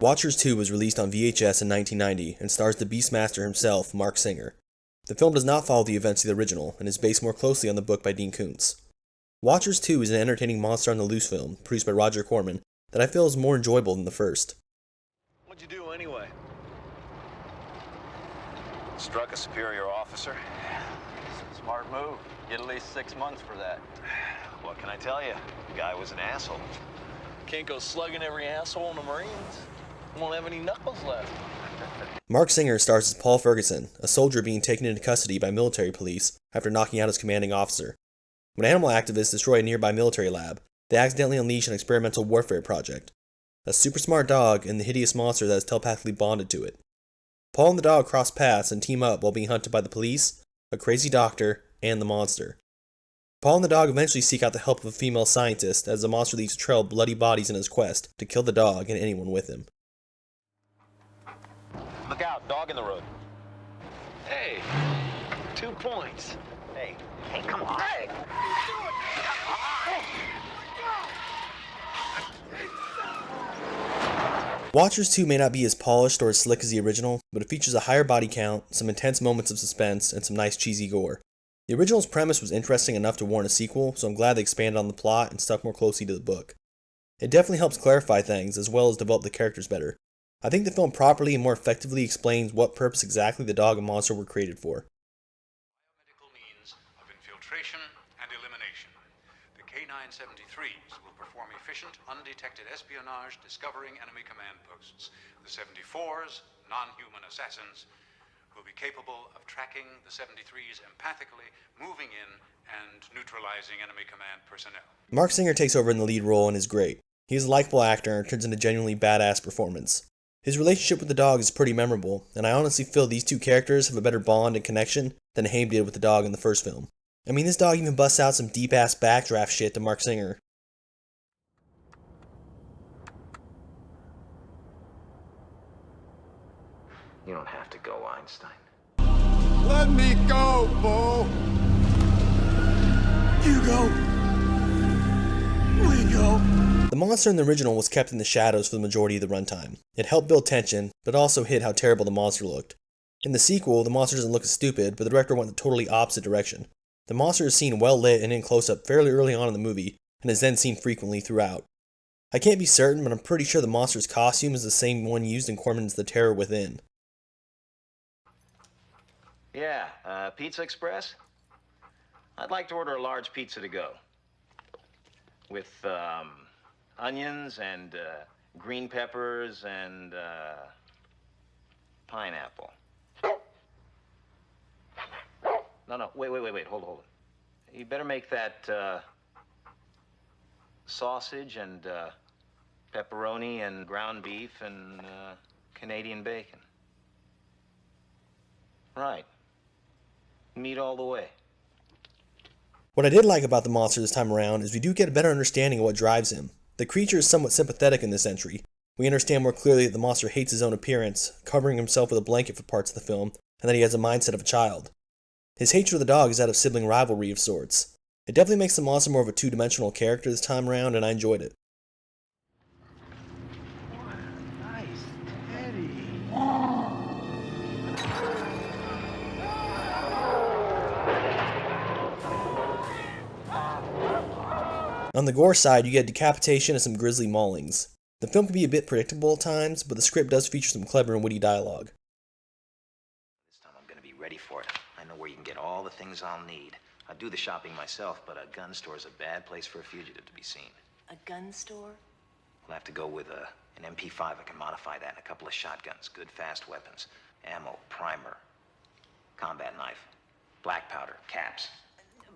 Watchers 2 was released on VHS in 1990 and stars the Beastmaster himself, Marc Singer. The film does not follow the events of the original and is based more closely on the book by Dean Koontz. Watchers 2 is an entertaining monster on the loose film, produced by Roger Corman, that I feel is more enjoyable than the first. What'd you do anyway? Struck a superior officer. Smart move. Get at least 6 months for that. What can I tell you? The guy was an asshole. Can't go slugging every asshole in the Marines. Won't have any knuckles left. Marc Singer stars as Paul Ferguson, a soldier being taken into custody by military police after knocking out his commanding officer. When animal activists destroy a nearby military lab, they accidentally unleash an experimental warfare project. A super smart dog and the hideous monster that is telepathically bonded to it. Paul and the dog cross paths and team up while being hunted by the police, a crazy doctor, and the monster. Paul and the dog eventually seek out the help of a female scientist as the monster leaves a trail of bloody bodies in his quest to kill the dog and anyone with him. Look out, dog in the road. Hey, 2 points. Hey, come on. Hey! Watchers 2 may not be as polished or as slick as the original, but it features a higher body count, some intense moments of suspense, and some nice cheesy gore. The original's premise was interesting enough to warrant a sequel, so I'm glad they expanded on the plot and stuck more closely to the book. It definitely helps clarify things, as well as develop the characters better. I think the film properly and more effectively explains what purpose exactly the dog and monster were created for. Biomedical means of infiltration and elimination. The K-973s will perform efficient, undetected espionage, discovering enemy command posts. The 74s, non-human assassins, will be capable of tracking the 73s empathically, moving in and neutralizing enemy command personnel. Marc Singer takes over in the lead role and is great. He is a likable actor and turns in a genuinely badass performance. His relationship with the dog is pretty memorable, and I honestly feel these two characters have a better bond and connection than Haim did with the dog in the first film. I mean, this dog even busts out some deep-ass backdraft shit to Marc Singer. You don't have to go, Einstein. Let me go, Bo! You go. We go. The monster in the original was kept in the shadows for the majority of the runtime. It helped build tension, but also hid how terrible the monster looked. In the sequel, the monster doesn't look as stupid, but the director went the totally opposite direction. The monster is seen well lit and in close-up fairly early on in the movie, and is then seen frequently throughout. I can't be certain, but I'm pretty sure the monster's costume is the same one used in Corman's The Terror Within. Yeah, Pizza Express? I'd like to order a large pizza to go. With, onions and, green peppers and, pineapple. No, wait, hold it. You better make that, sausage and, pepperoni and ground beef and, Canadian bacon. Right. Meat all the way. What I did like about the monster this time around is we do get a better understanding of what drives him. The creature is somewhat sympathetic in this entry. We understand more clearly that the monster hates his own appearance, covering himself with a blanket for parts of the film, and that he has a mindset of a child. His hatred of the dog is that of sibling rivalry of sorts. It definitely makes the monster more of a two-dimensional character this time around, and I enjoyed it. What a nice teddy. On the gore side, you get decapitation and some grisly maulings. The film can be a bit predictable at times, but the script does feature some clever and witty dialogue. This time I'm gonna be ready for it. I know where you can get all the things I'll need. I do the shopping myself, but a gun store is a bad place for a fugitive to be seen. A gun store? We'll have to go with an MP5. I can modify that, and a couple of shotguns, good fast weapons, ammo, primer, combat knife, black powder, caps.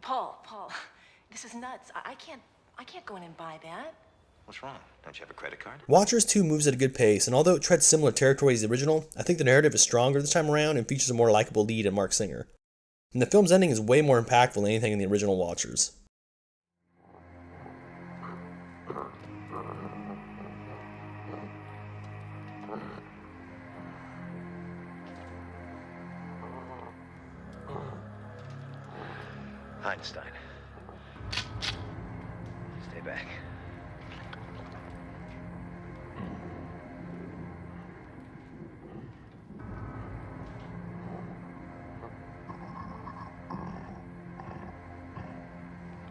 Paul, this is nuts. I can't go in and buy that. What's wrong? Don't you have a credit card? Watchers 2 moves at a good pace, and although it treads similar territory as the original, I think the narrative is stronger this time around and features a more likable lead in Marc Singer. And the film's ending is way more impactful than anything in the original Watchers. Einstein. Stay back.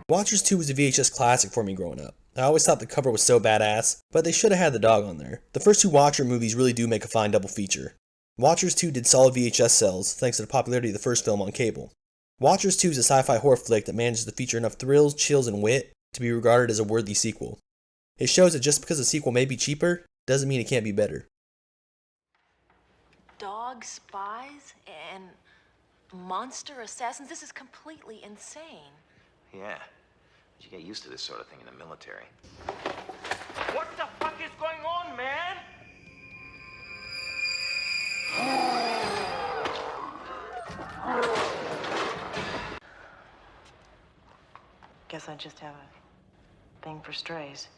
Watchers 2 was a VHS classic for me growing up. I always thought the cover was so badass, but they should have had the dog on there. The first two Watcher movies really do make a fine double feature. Watchers 2 did solid VHS sales thanks to the popularity of the first film on cable. Watchers 2 is a sci-fi horror flick that manages to feature enough thrills, chills, and wit to be regarded as a worthy sequel. It shows that just because a sequel may be cheaper, doesn't mean it can't be better. Dog spies and monster assassins? This is completely insane. Yeah. But you get used to this sort of thing in the military. What the fuck is going on, man? Guess I just have a thing for strays.